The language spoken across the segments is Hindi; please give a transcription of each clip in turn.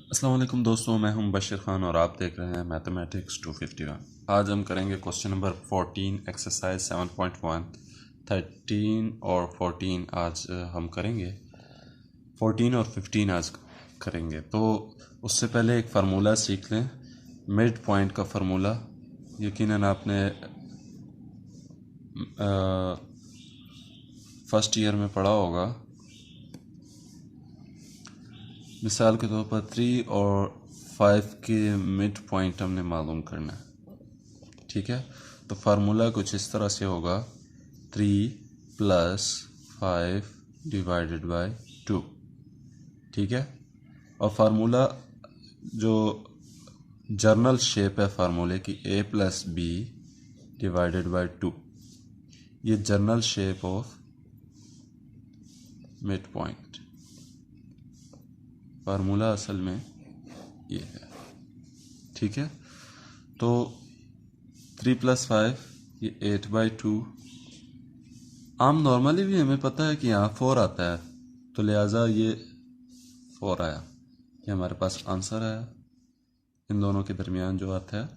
अस्सलाम वालेकुम दोस्तों, मैं हूं बशीर खान और आप देख रहे हैं मैथमेटिक्स 251। आज हम करेंगे क्वेश्चन नंबर 14 एक्सरसाइज 7.1। 13 और 14 आज हम करेंगे। 14 और 15 आज करेंगे। तो उससे पहले एक फार्मूला सीख लें, मिड पॉइंट का फार्मूला। यकीनन आपने फर्स्ट ईयर में पढ़ा होगा। मिसाल के तौर पर 3 और 5 के मिड पॉइंट हमने मालूम करना है, ठीक है। तो फार्मूला कुछ इस तरह से होगा, 3 + 5 डिवाइडेड बाय 2, ठीक है। और फार्मूला जो जर्नल शेप है फार्मूले की, a + b डिवाइडेड बाय 2, ये journal shape of mid point. Formula असल में ये है, ठीक है। तो 3 + 5 ये 8/2। आम नॉर्मली भी हमें पता है कि यहाँ 4 आता है, तो लिहाजा ये 4 आया। ये हमारे पास आंसर आया। इन दोनों के दरमियान जो आता है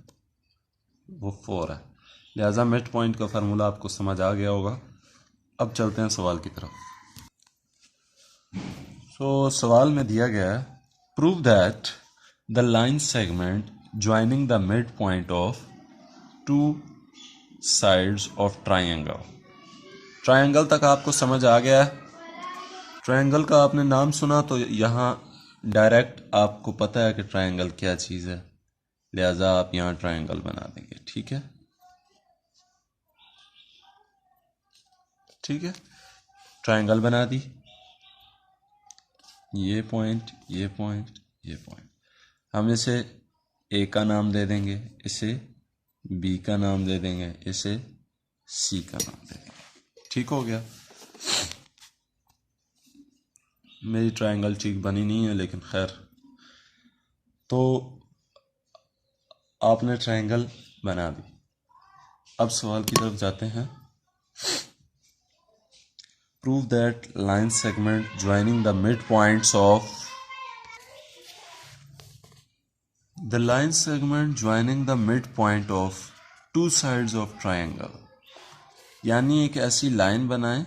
वो 4 है। लिहाजा मिड पॉइंट का फार्मूला आपको समझ आ गया होगा। अब चलते हैं सवाल की तरफ। सवाल में दिया गया है, prove that the line segment joining the mid point of 2 sides of triangle. Triangle तक आपको समझ आ गया है। ट्रायंगल का आपने नाम सुना तो यहाँ डायरेक्ट आपको पता है कि ट्रायंगल क्या चीज़ है, लिहाजा आप यहाँ ट्रायंगल बना देंगे, ठीक है। ठीक है, ट्रायंगल बना दी। ये पॉइंट, ये पॉइंट, ये पॉइंट। हम इसे ए का नाम दे देंगे, इसे बी का नाम दे देंगे, इसे सी का नाम दे देंगे। ठीक हो गया। मेरी ट्रायंगल ठीक बनी नहीं है, लेकिन खैर। तो आपने ट्रायंगल बना दी। अब सवाल की तरफ जाते हैं। Prove that line segment joining the mid points of the line segment joining the mid point of 2 sides of triangle. यानी एक ऐसी लाइन बनाएं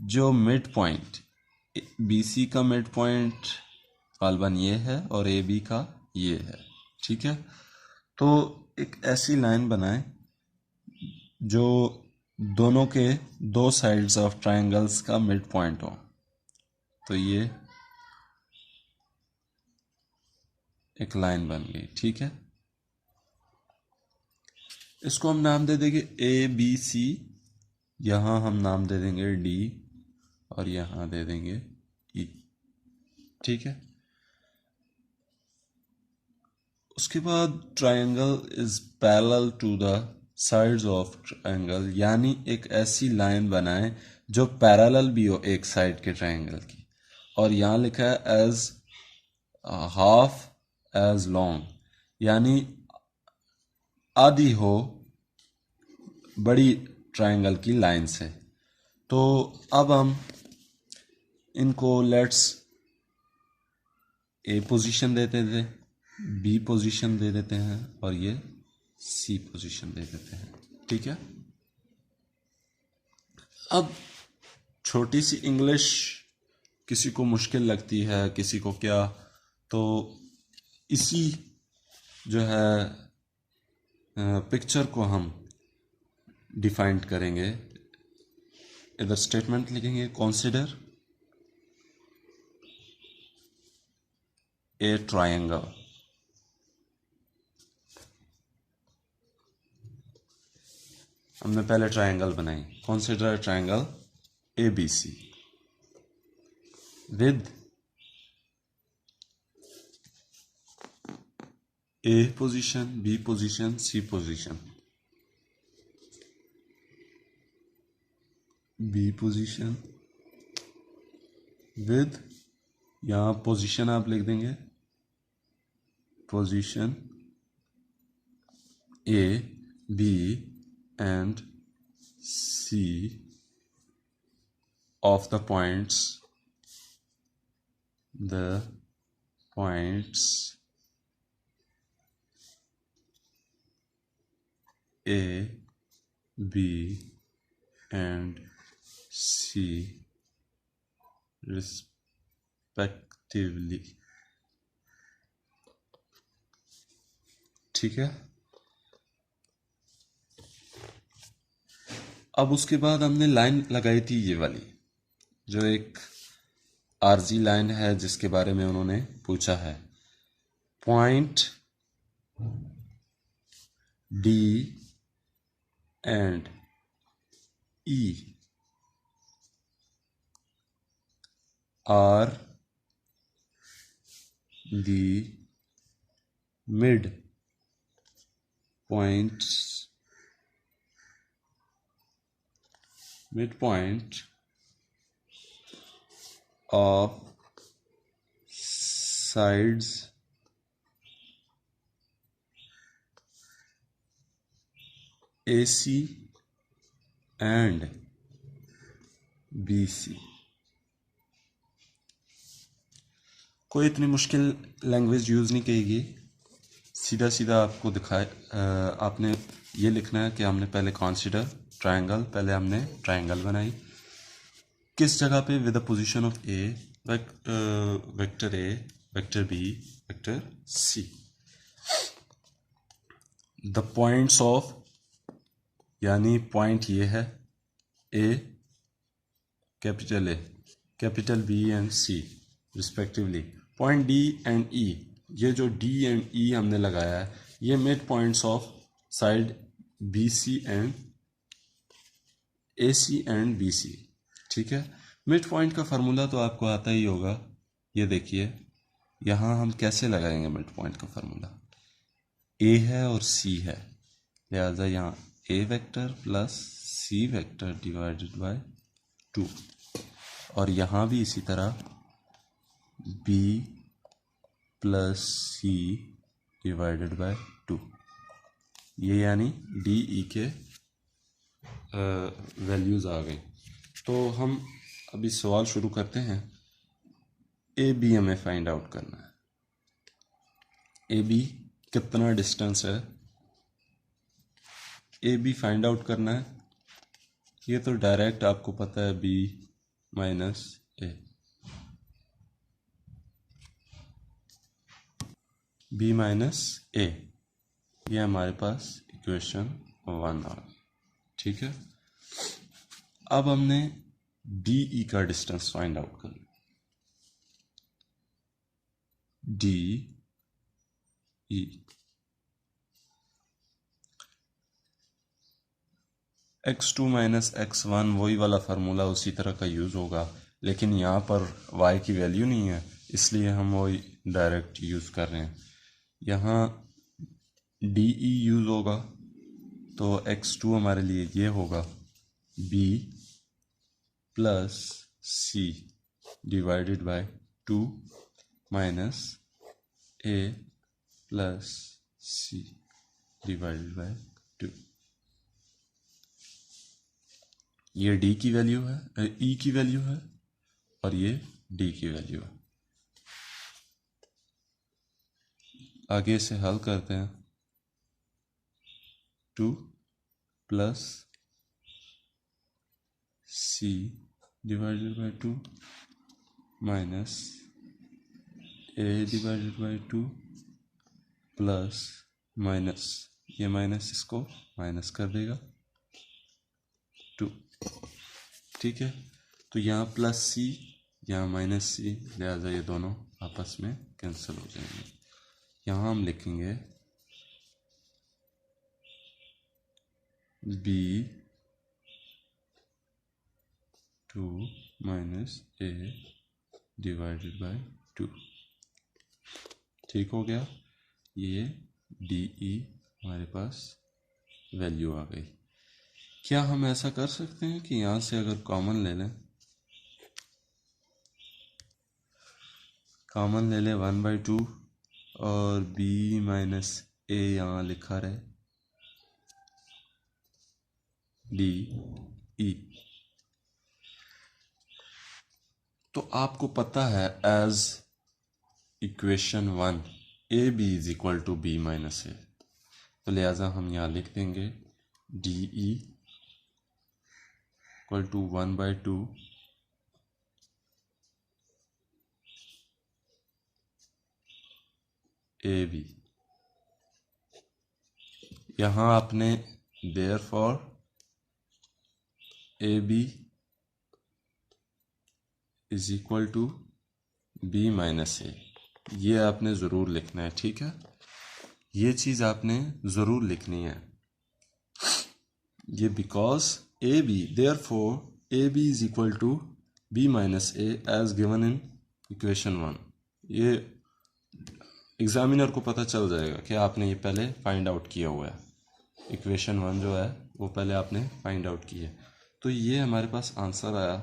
जो मिड पॉइंट, बी सी का मिड पॉइंट गालबन ये है और ए बी का ये है, ठीक है। तो एक ऐसी लाइन बनाएं जो दोनों के 2 साइड्स ऑफ ट्रायंगल्स का मिड पॉइंट हो। तो ये एक लाइन बन गई, ठीक है। इसको हम नाम दे देंगे ए बी सी, यहां हम नाम दे देंगे डी, और यहां दे देंगे ई, ठीक है। उसके बाद triangle is parallel to the sides of triangle, यानी एक ऐसी लाइन बनाएं जो पैरेलल भी हो एक साइड के ट्रायंगल की। और यहां लिखा है एज हाफ एज लॉन्ग, यानी आधी हो बड़ी ट्रायंगल की लाइन से। तो अब हम इनको लेट्स ए पोजीशन देते थे, बी पोजीशन दे देते हैं, और ये सी पोजीशन दे देते हैं, ठीक है। अब छोटी सी इंग्लिश किसी को मुश्किल लगती है, किसी को क्या, तो इसी जो है पिक्चर को हम डिफाइन करेंगे। इधर स्टेटमेंट लिखेंगे, कंसीडर ए ट्रायंगल। हमने पहले ट्रायंगल बनाई, consider triangle A B C with A position, B position, C position. B position with, यहाँ पोजीशन आप लिख देंगे, position A B and C of the points, the points A, B and C respectively। ठीक है। अब उसके बाद हमने लाइन लगाई थी ये वाली, जो एक आरजी लाइन है जिसके बारे में उन्होंने पूछा है। Point D and E are the mid midpoint of sides AC and BC। कोई इतनी मुश्किल लैंग्वेज यूज़ नहीं करेगी, सीधा सीधा आपको दिखाए। आपने ये लिखना है कि हमने पहले कंसीडर ट्रायंगल, पहले हमने ट्रायंगल बनाई किस जगह पे, with the position of a, vector a, vector b, vector c. The points of, यानी पॉइंट ये है a, capital b and c respectively. Point d and e, ये जो डी एंड ई हमने लगाया है, ये mid points of side b C and a c and b c. ठीक है। मिड पॉइंट का फार्मूला तो आपको आता ही होगा। ये देखिए यहाँ हम कैसे लगाएंगे मिड पॉइंट का फार्मूला। ए है और सी है, लिहाजा यहाँ a vector plus c vector divided by 2, और यहाँ भी इसी तरह b plus C divided by 2। ये यानी डी ई के वैल्यूज़ आ गए। तो हम अभी सवाल शुरू करते हैं। ए बी हमें फाइंड आउट करना है। ए बी कितना डिस्टेंस है, ए बी फाइंड आउट करना है। ये तो डायरेक्ट आपको पता है, B minus A, B minus a, ये हमारे पास इक्वेशन 1 आ गई। ठीक है। अब हमने डी ई का डिस्टेंस फाइंड आउट करना। D E x2 minus x1, वही वाला फार्मूला उसी तरह का यूज़ होगा, लेकिन यहाँ पर y की वैल्यू नहीं है, इसलिए हम वही डायरेक्ट यूज़ कर रहे हैं। यहाँ डी ई यूज़ होगा तो x2 हमारे लिए ये होगा b plus C divided by 2 minus a plus C divided by 2। ये डी की वैल्यू है, ई की वैल्यू है, और ये डी की वैल्यू है। आगे से हल करते हैं। 2 plus C divided by 2 minus A divided by 2 plus minus, ये माइनस इसको माइनस कर देगा 2। ठीक है। तो यहाँ प्लस सी, यहाँ माइनस सी, लिहाजा ये दोनों आपस में कैंसिल हो जाएंगे। यहाँ हम लिखेंगे b 2 minus A divided by 2। ठीक हो गया। ये डी ई हमारे पास वैल्यू आ गई। क्या हम ऐसा कर सकते हैं कि यहाँ से अगर कॉमन ले लें, कॉमन ले लें 1/2, और b माइनस ए यहाँ लिखा रहे डी ई। तो आपको पता है as equation 1 a B is equal to B minus a, तो लिहाजा हम यहाँ लिख देंगे d e equal to 1/2 a b. यहाँ आपने therefore A B is equal to B minus a, ये आपने ज़रूर लिखना है, ठीक है। ये चीज़ आपने ज़रूर लिखनी है, ये because A B therefore A B is equal to B minus A as given in equation 1। ये एग्जामिनर को पता चल जाएगा कि आपने ये पहले फाइंड आउट किया हुआ है, इक्वेशन 1 जो है वो पहले आपने फाइंड आउट की है। तो ये हमारे पास आंसर आया।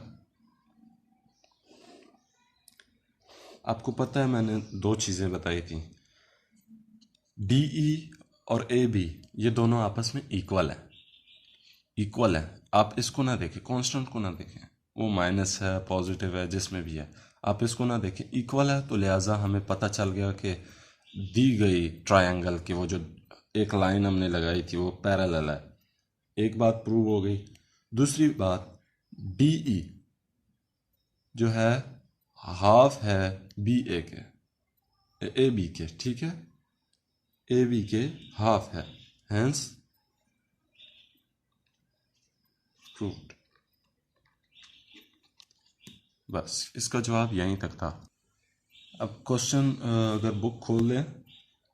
आपको पता है मैंने दो चीज़ें बताई थी, डी ई और ए बी ये दोनों आपस में इक्वल है, इक्वल है। आप इसको ना देखें, कांस्टेंट को ना देखें, वो माइनस है पॉजिटिव है जिसमें भी है, आप इसको ना देखें, इक्वल है। तो लिहाजा हमें पता चल गया कि दी गई ट्रायंगल की वो जो एक लाइन हमने लगाई थी वो पैरेलल है। एक बात प्रूव हो गई। दूसरी बात, डी ई जो है हाफ है बी ए के, ए बी के, ठीक है, ए बी के हाफ है, हेंस प्रूव्ड। बस इसका जवाब यहीं तक था। अब क्वेश्चन अगर बुक खोल लें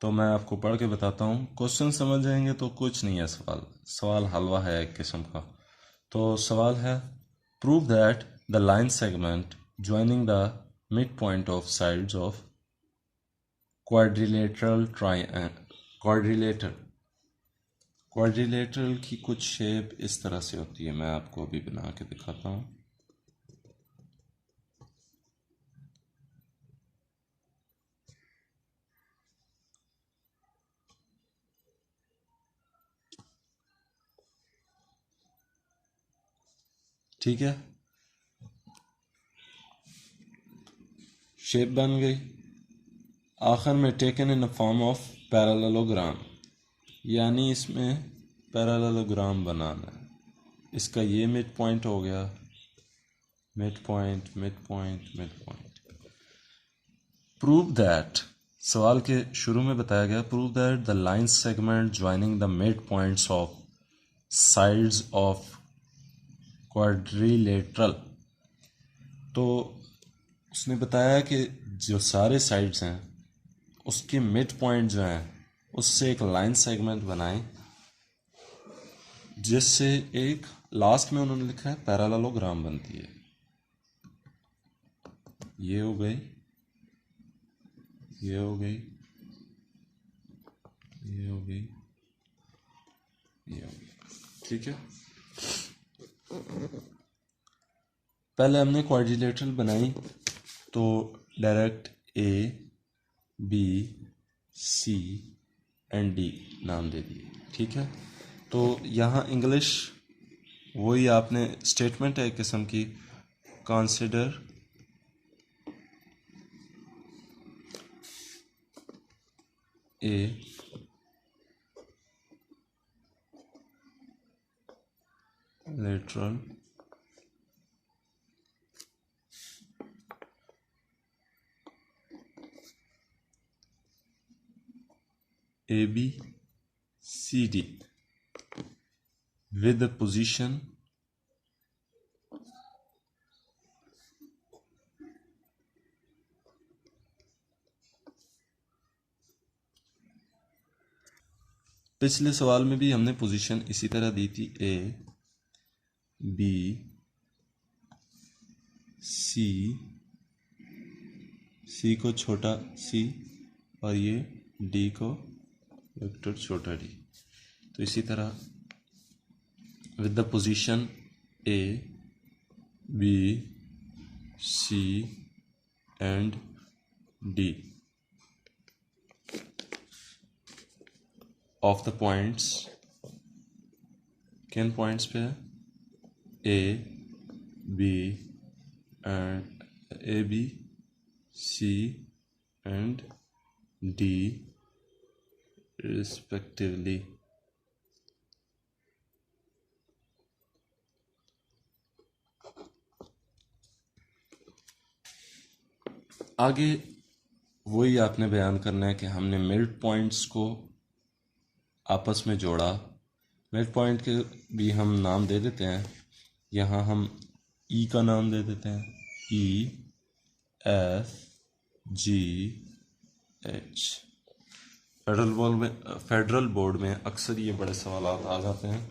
तो मैं आपको पढ़ के बताता हूँ। क्वेश्चन समझ जाएंगे तो कुछ नहीं है, सवाल हलवा है एक किस्म का। तो सवाल है, prove that the line segment joining the mid point of sides of quadrilateral quadrilateral की कुछ शेप इस तरह से होती है। मैं आपको अभी बना के दिखाता हूँ। ठीक है, शेप बन गई। आखिर में taken in the form of parallelogram, यानी इसमें पैरेललोग्राम बनाना है। इसका ये मिड पॉइंट हो गया, mid point, mid point, mid point. Prove that, सवाल के शुरू में बताया गया, prove that the line segment joining the mid points of sides of quadrilateral. तो उसने बताया कि जो सारे साइड्स हैं उसके मिड पॉइंट जो हैं उससे एक लाइन सेगमेंट बनाएं, जिससे एक लास्ट में उन्होंने लिखा है पैरेललोग्राम बनती है। ये हो गई, ये हो गई, ये हो गई, ये हो गई, ठीक है। पहले हमने क्वाड्रिलेटरल बनाई तो direct A B C and D नाम दे दिए, ठीक है। तो यहाँ इंग्लिश वही आपने स्टेटमेंट है एक किस्म की, consider a lateral ABCD with the position पिछले सवाल में भी हमने पोजीशन इसी तरह दी थी, ए बी सी, सी को छोटा सी और ये डी को वेक्टर छोटा डी। तो इसी तरह with the position A B C and D of the points, किन पॉइंट्स पे है, A B and A B C and D respectively. आगे वही आपने बयान करना है कि हमने मिड पॉइंट्स को आपस में जोड़ा। मिड पॉइंट के भी हम नाम दे देते हैं। यहाँ हम ई का नाम दे देते हैं, ई एफ जी एच। फेडरल बोर्ड में अक्सर ये बड़े सवाल आ जाते हैं।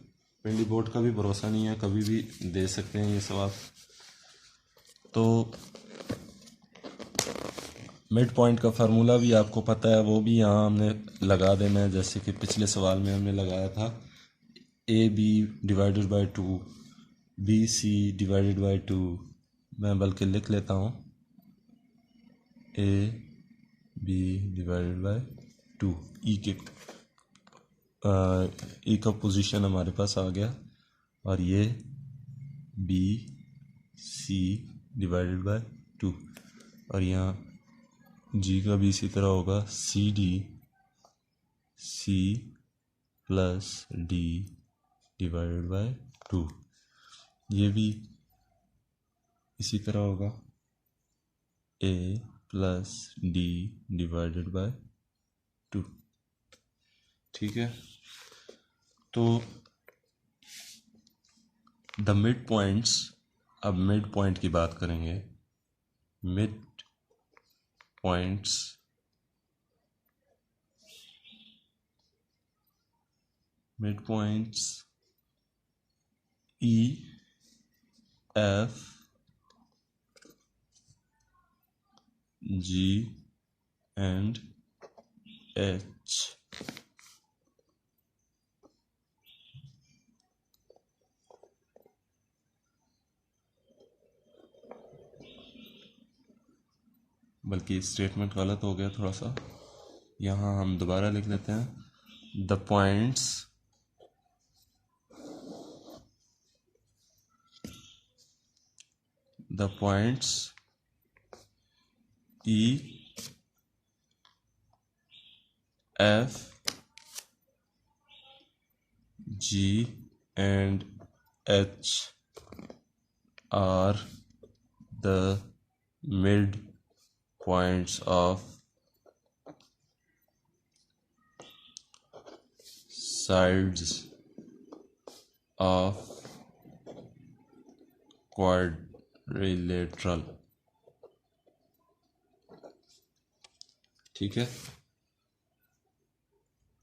पिंडी बोर्ड का भी भरोसा नहीं है, कभी भी दे सकते हैं ये सवाल। तो मिड पॉइंट का फार्मूला भी आपको पता है, वो भी यहाँ हमने लगा देना है, जैसे कि पिछले सवाल में हमने लगाया था। A B divided by 2, B C divided by 2। मैं बल्कि लिख लेता हूँ, A B divided by 2। E का पोजीशन हमारे पास आ गया, और ये बी सी डिवाइडेड बाई 2, और यहाँ जी का भी इसी तरह होगा, C D C plus D divided by 2। ये भी इसी तरह होगा, A plus D divided by 2। ठीक है, तो द मिड पॉइंट्स, अब मिड पॉइंट की बात करेंगे। Mid points E F G and H. बल्कि स्टेटमेंट गलत हो गया थोड़ा सा, यहाँ हम दोबारा लिख लेते हैं। The points E F G and H R the mid points of sides of quadrilateral। ठीक है,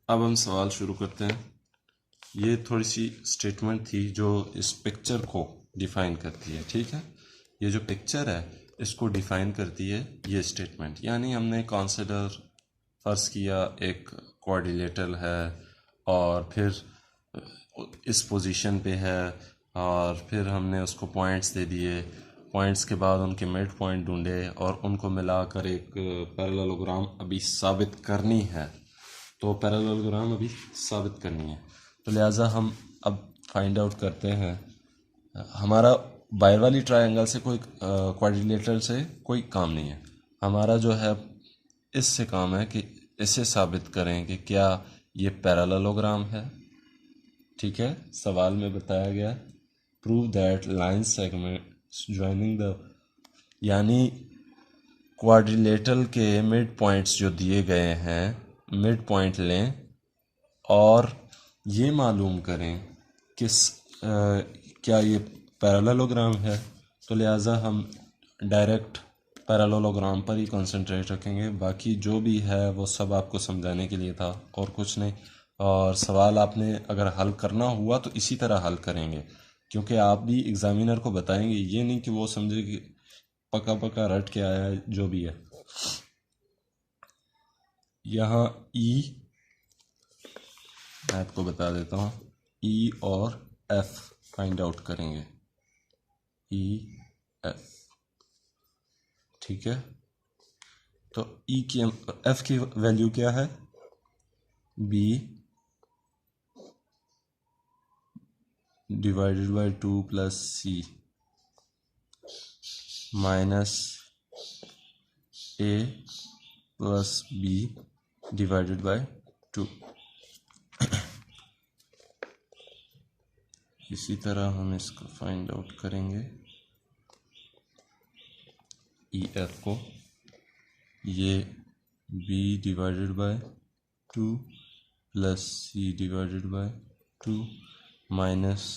अब हम सवाल शुरू करते हैं। ये थोड़ी सी स्टेटमेंट थी जो इस पिक्चर को डिफाइन करती है। ठीक है, ये जो पिक्चर है इसको डिफाइन करती है ये स्टेटमेंट। यानी हमने कंसीडर फर्ज किया एक क्वाड्रिलेटरल है, और फिर इस पोजीशन पे है, और फिर हमने उसको पॉइंट्स दे दिए। पॉइंट्स के बाद उनके मिड पॉइंट ढूंढे और उनको मिलाकर एक पैरेललोग्राम अभी साबित करनी है। तो पैरेललोग्राम अभी साबित करनी है, तो लिहाजा हम अब फाइंड आउट करते हैं। हमारा बाहर वाली ट्रायंगल से कोई क्वाड्रिलेटरल से कोई काम नहीं है। हमारा जो है इससे काम है कि इसे साबित करें कि क्या ये पैरेललोग्राम है। ठीक है, सवाल में बताया गया prove that line segments joining the, यानी क्वाड्रिलेटरल के मिड पॉइंट्स जो दिए गए हैं, मिड पॉइंट लें और ये मालूम करें कि क्या ये पैरेललोग्राम है। तो लिहाजा हम डायरेक्ट पैरेललोग्राम पर ही कंसंट्रेट रखेंगे, बाकी जो भी है वो सब आपको समझाने के लिए था और कुछ नहीं। और सवाल आपने अगर हल करना हुआ तो इसी तरह हल करेंगे, क्योंकि आप भी एग्जामिनर को बताएंगे, ये नहीं कि वो समझे कि पका पका रट के आया है जो भी है। यहाँ ई मैं आपको बता देता हूँ, ई और एफ फाइंड आउट करेंगे, ई एफ। ठीक है, तो ई की एफ की वैल्यू क्या है, B divided by 2 plus C minus A plus B divided by 2। इसी तरह हम इसको फाइंड आउट करेंगे ई एफ को। ये B divided by 2 plus C divided by 2 minus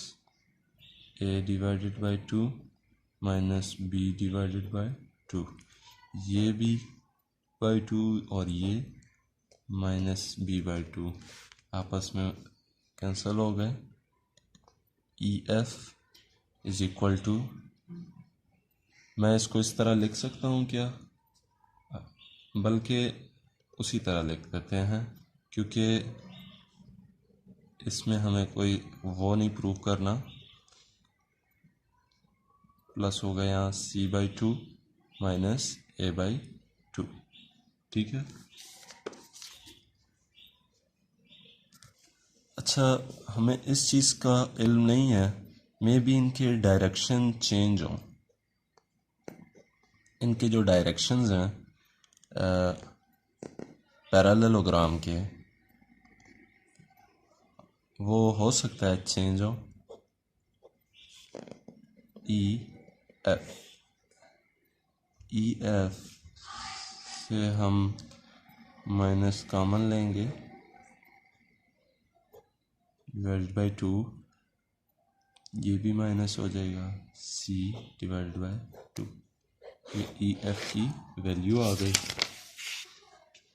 A divided by 2 minus B divided by 2। ये बी बाय 2 और ये माइनस बी बाय 2 आपस में कैंसिल हो गए। E F is equal to, मैं इसको इस तरह लिख सकता हूँ क्या, बल्कि उसी तरह लिख देते हैं, क्योंकि इसमें हमें कोई वो नहीं प्रूव करना। प्लस हो गया यहाँ सी बाई 2 माइनस ए बाई 2। ठीक है। अच्छा, हमें इस चीज़ का इल्म नहीं है, मे बी इनके डायरेक्शन चेंज हों। इनके जो डायरेक्शंस हैं पैरेललोग्राम के, वो हो सकता है चेंज हो। ई एफ से हम माइनस कॉमन लेंगे डिवाइडेड बाई 2, ये भी माइनस हो जाएगा सी डिवाइडेड बाई 2। ये ई एफ की वैल्यू आ गई।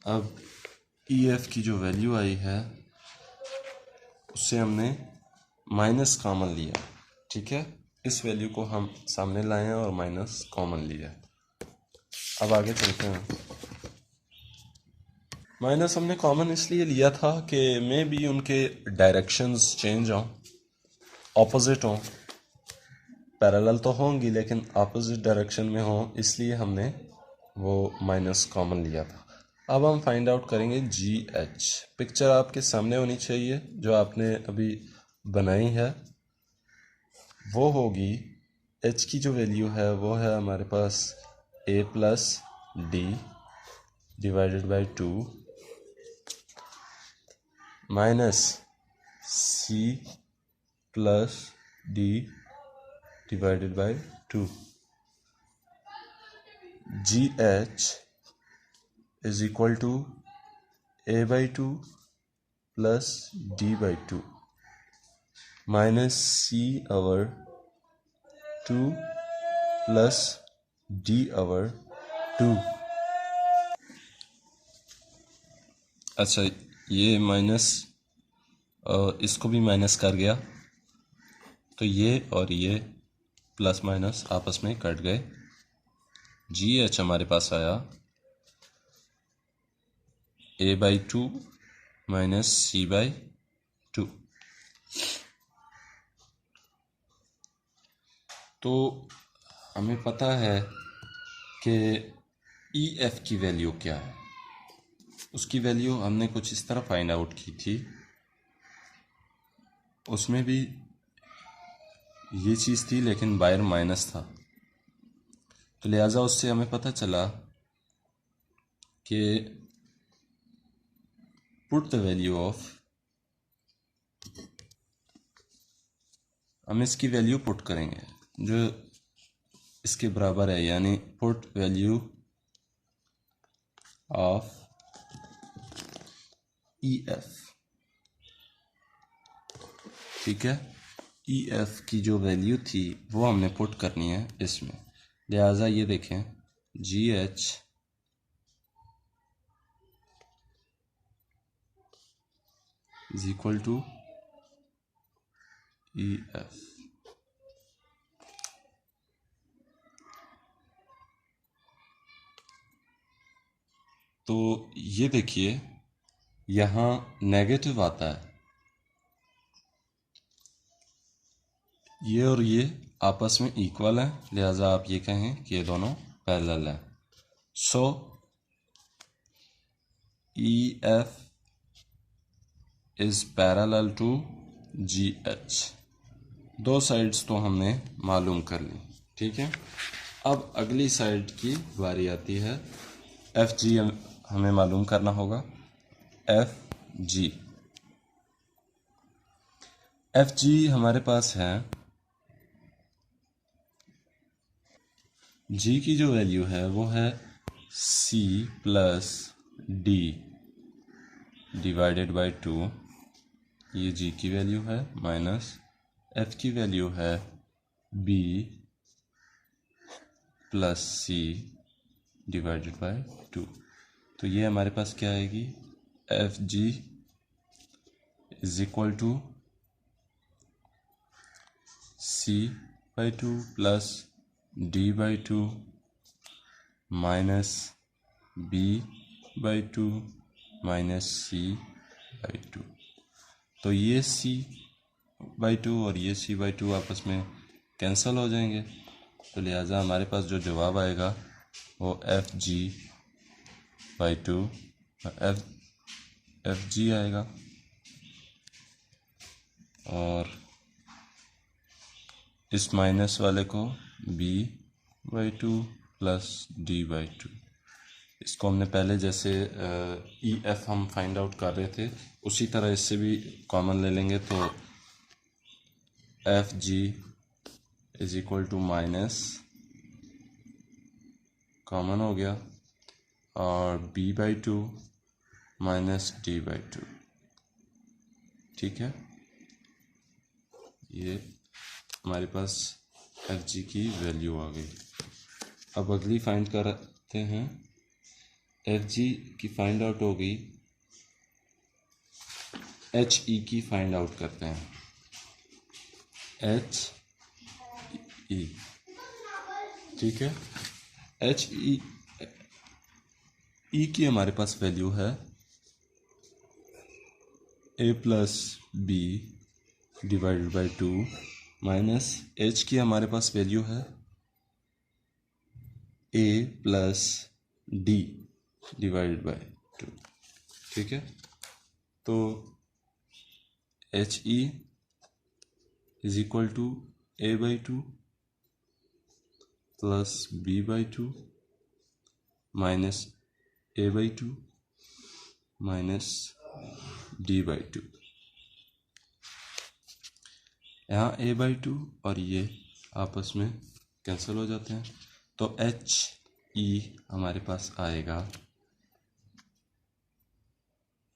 अब ई एफ की जो वैल्यू आई है उससे हमने माइनस कॉमन लिया। ठीक है, इस वैल्यू को हम सामने लाए हैं और माइनस कॉमन लिया। अब आगे चलते हैं। माइनस हमने कॉमन इसलिए लिया था कि मे बी उनके डायरेक्शंस चेंज हों, ऑपोजिट हों। पैरेलल तो होंगी लेकिन ऑपोजिट डायरेक्शन में हों, इसलिए हमने वो माइनस कॉमन लिया था। अब हम फाइंड आउट करेंगे जी एच। पिक्चर आपके सामने होनी चाहिए जो आपने अभी बनाई है। वो होगी एच की जो वैल्यू है वो है हमारे पास a plus D divided by 2 minus c plus D divided by 2। G H is equal to a by 2 plus D by 2 minus c over 2 plus d over 2। अच्छा, ये माइनस इसको भी माइनस कर गया, तो ये और ये प्लस माइनस आपस में कट गए। जी एच हमारे पास आया ए बाई 2 माइनस सी बाई 2। तो हमें पता है कि ई एफ की वैल्यू क्या है। उसकी वैल्यू हमने कुछ इस तरह फाइंड आउट की थी, उसमें भी ये चीज़ थी लेकिन बाहर माइनस था, तो लिहाजा उससे हमें पता चला कि पुट द वैल्यू ऑफ, हम इसकी वैल्यू पुट करेंगे जो इसके बराबर है, यानी put value of E F. ठीक है, ई एफ की जो वैल्यू थी वो हमने पुट करनी है इसमें। लिहाजा ये देखें G H is equal to E F. तो ये देखिए यहाँ नेगेटिव आता है, ये और ये आपस में इक्वल है, लिहाजा आप ये कहें कि ये दोनों पैरेलल है। So e F is parallel to g h. दो साइड्स तो हमने मालूम कर ली। ठीक है, अब अगली साइड की बारी आती है। एफ जी हमें मालूम करना होगा एफ जी हमारे पास है, जी की जो वैल्यू है वो है C plus D divided by 2, ये जी की वैल्यू है, माइनस एफ की वैल्यू है B plus C divided by 2। तो ये हमारे पास क्या आएगी, F ji is equal to C by 2 plus D by 2 minus B by 2 minus C by 2। तो ये सी बाई 2 और ये सी बाई 2 आपस में कैंसिल हो जाएंगे, तो लिहाजा हमारे पास जो जवाब आएगा वो F G by 2 F G आएगा, और इस माइनस वाले को B by 2 plus D by 2, इसको हमने पहले जैसे ई एफ हम फाइंड आउट कर रहे थे उसी तरह इससे भी कॉमन ले लेंगे, तो F ji is equal to minus common हो गया और B by 2 minus D by 2, ठीक है। ये हमारे पास एफ जी की वैल्यू आ गई। अब अगली फाइंड करते हैं, एफ जी की फाइंड आउट हो गई, एच ई की फाइंड आउट करते हैं, एच ई, ठीक है। एच ई की हमारे पास वैल्यू है a plus B divided by 2 minus h की हमारे पास वैल्यू है a plus D divided by 2, ठीक है। तो h e is equal to a by 2 plus b by 2 minus a by 2 minus D by 2। यहाँ ए बाई 2 और ये आपस में कैंसिल हो जाते हैं, तो एच ई हमारे पास आएगा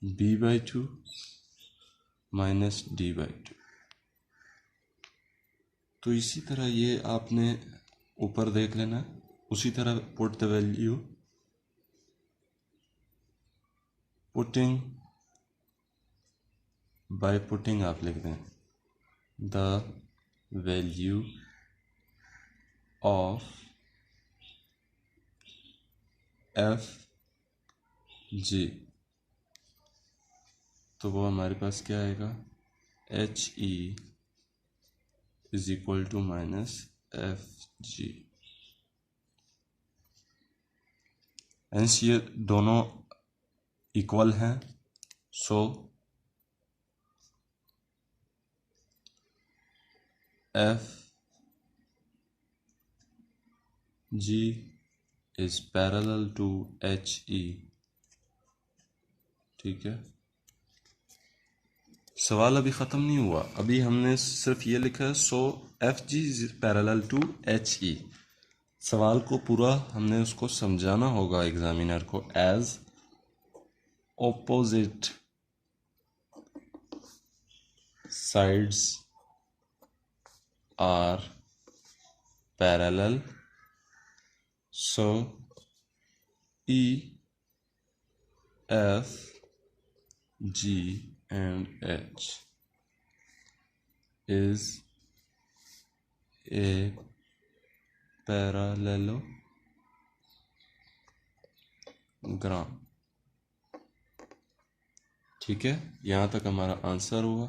B by 2 minus D by 2। तो इसी तरह ये आपने ऊपर देख लेना, उसी तरह put the value, putting by putting आप लिख दें the value of f g, तो वो हमारे पास क्या आएगा, h e is equal to minus f g. एंस ये दोनों इक्वल हैं, so f ji is parallel to h e, ठीक है। सवाल अभी ख़त्म नहीं हुआ, अभी हमने सिर्फ ये लिखा है so f ji is parallel to h e. सवाल को पूरा हमने उसको समझाना होगा एग्जामिनर को, as opposite sides are parallel, so E, F, G and H is a parallelogram, ठीक है। यहाँ तक हमारा आंसर हुआ।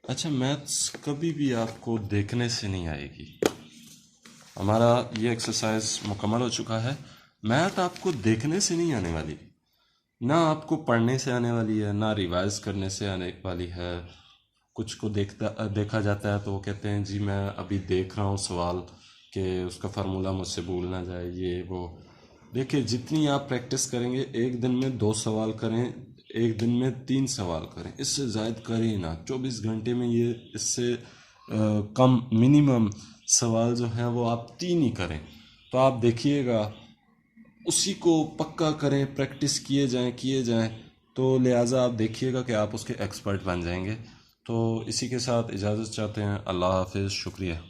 अच्छा, मैथ्स कभी भी आपको देखने से नहीं आएगी, हमारा ये एक्सरसाइज मुकम्मल हो चुका है। मैथ आपको देखने से नहीं आने वाली, ना आपको पढ़ने से आने वाली है, ना रिवाइज करने से आने वाली है। कुछ को देखा जाता है तो वो कहते हैं जी मैं अभी देख रहा हूँ सवाल, कि उसका फार्मूला मुझसे भूल ना जाए, ये वो देखिए जितनी आप प्रैक्टिस करेंगे, एक दिन में 2 सवाल करें, एक दिन में 3 सवाल करें, इससे ज़ायद करें ही ना। 24 घंटे में ये इससे कम मिनिमम सवाल जो हैं वो आप 3 ही करें, तो आप देखिएगा उसी को पक्का करें, प्रैक्टिस किए जाएं, तो लिहाजा आप देखिएगा कि आप उसके एक्सपर्ट बन जाएंगे। तो इसी के साथ इजाज़त चाहते हैं। अल्लाह हाफिज़, शुक्रिया।